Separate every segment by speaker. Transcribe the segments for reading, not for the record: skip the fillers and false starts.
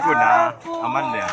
Speaker 1: Guna aman ya.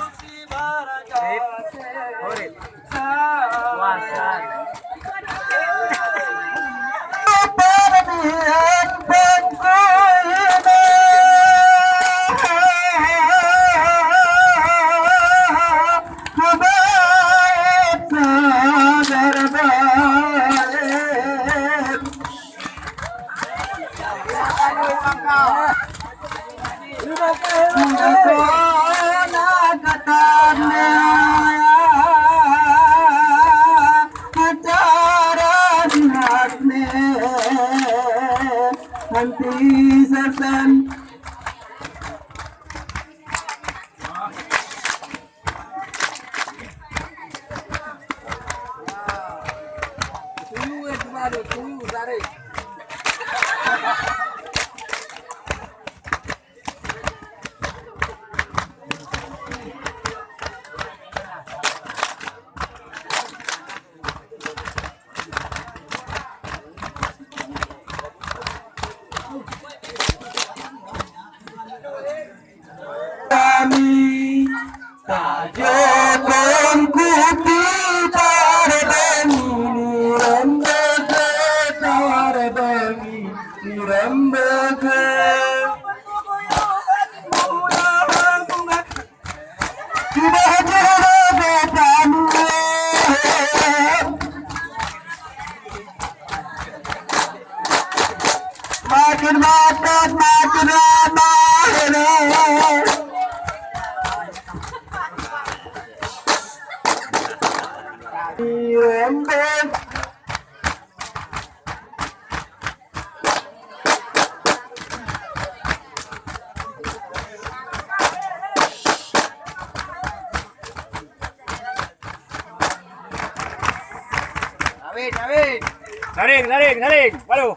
Speaker 1: Naring, waduh.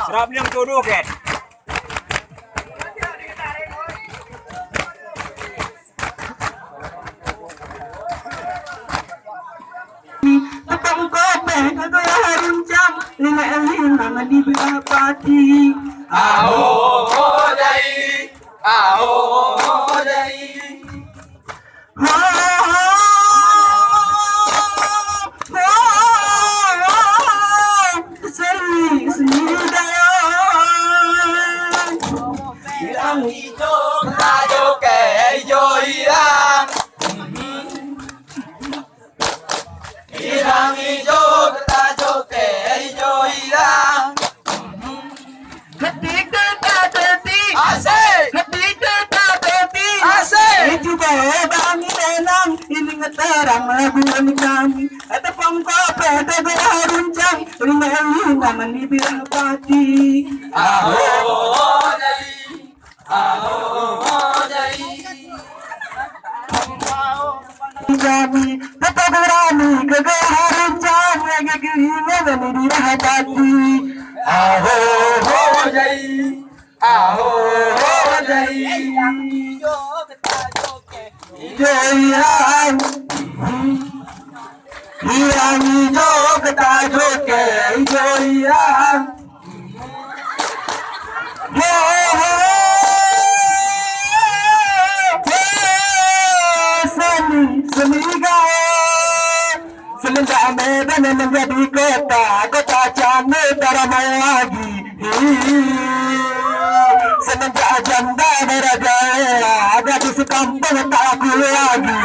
Speaker 1: Serap yang jodoh kan. Menjadi kota Jane Taramagi semenjak janda berjaya ada di sekampung tak aku lagi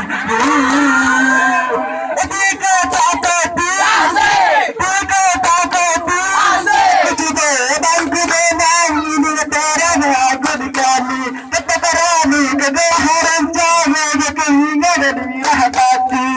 Speaker 1: di kota Teti di kota Teti juga bangku benang ini neteran aku di kami tetap berani kegaharan jawa keinginan di hati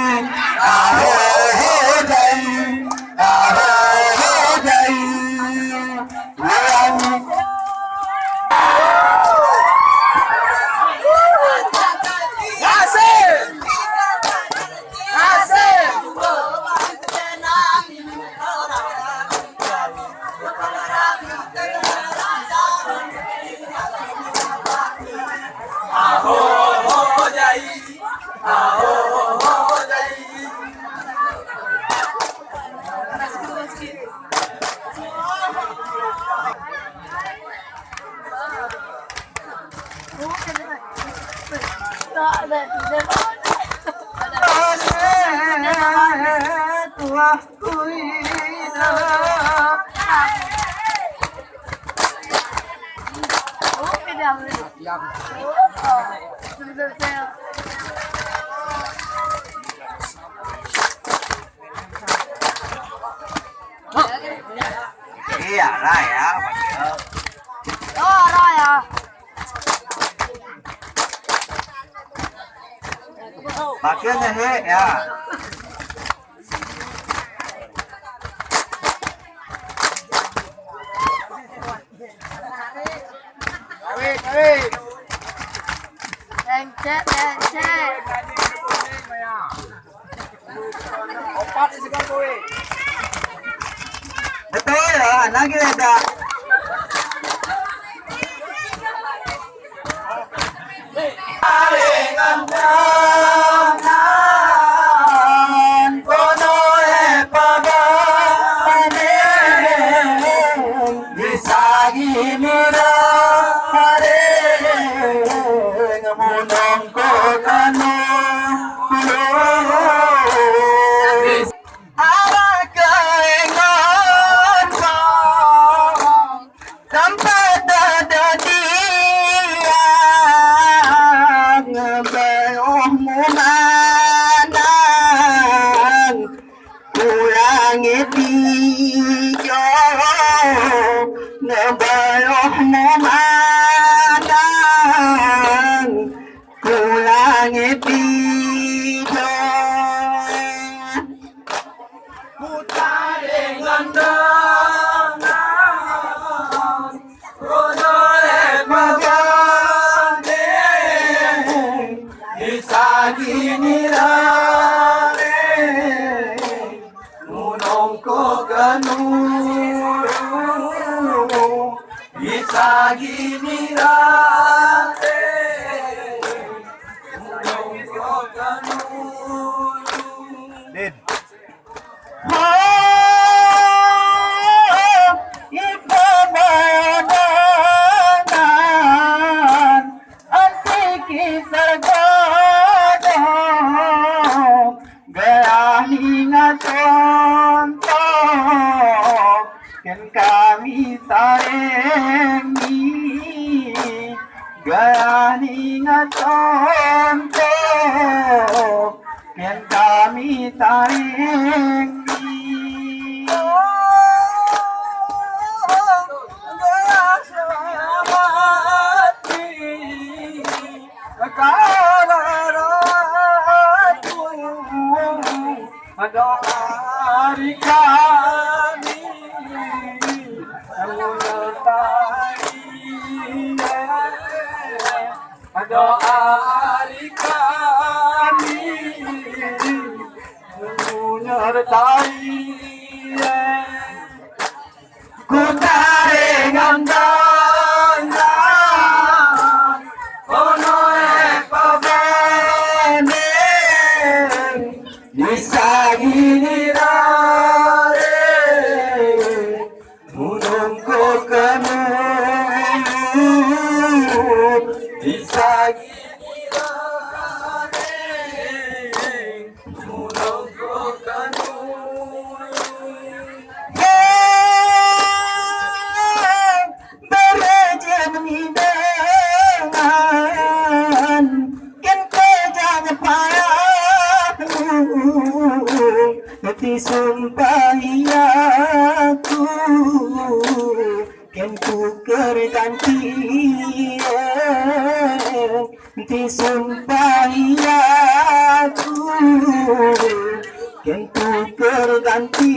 Speaker 1: tua cuida. Iya lah ya.
Speaker 2: Oh, lah ya.
Speaker 1: Makin he ya.
Speaker 2: Lencet, lencet.
Speaker 1: Betul ya, lagi ada. Kami sarengi gani ngatonto ken kami sarengi doa hari kami menyertai ku taringan dandan ono pabene bisa gini rare menunggu kanu bisa gini rare menunggu kanu berjalan dengan kan jangan payahmu hati sumpah aku kan ku kerganti hati sumpah aku kan ku kerganti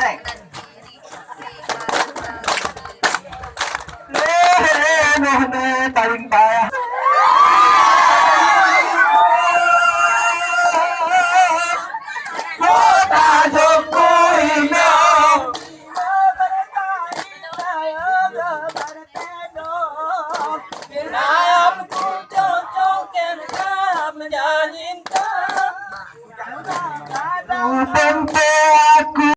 Speaker 1: Đây. Lê nô tình bài. Ta giúp vui nhau. Bên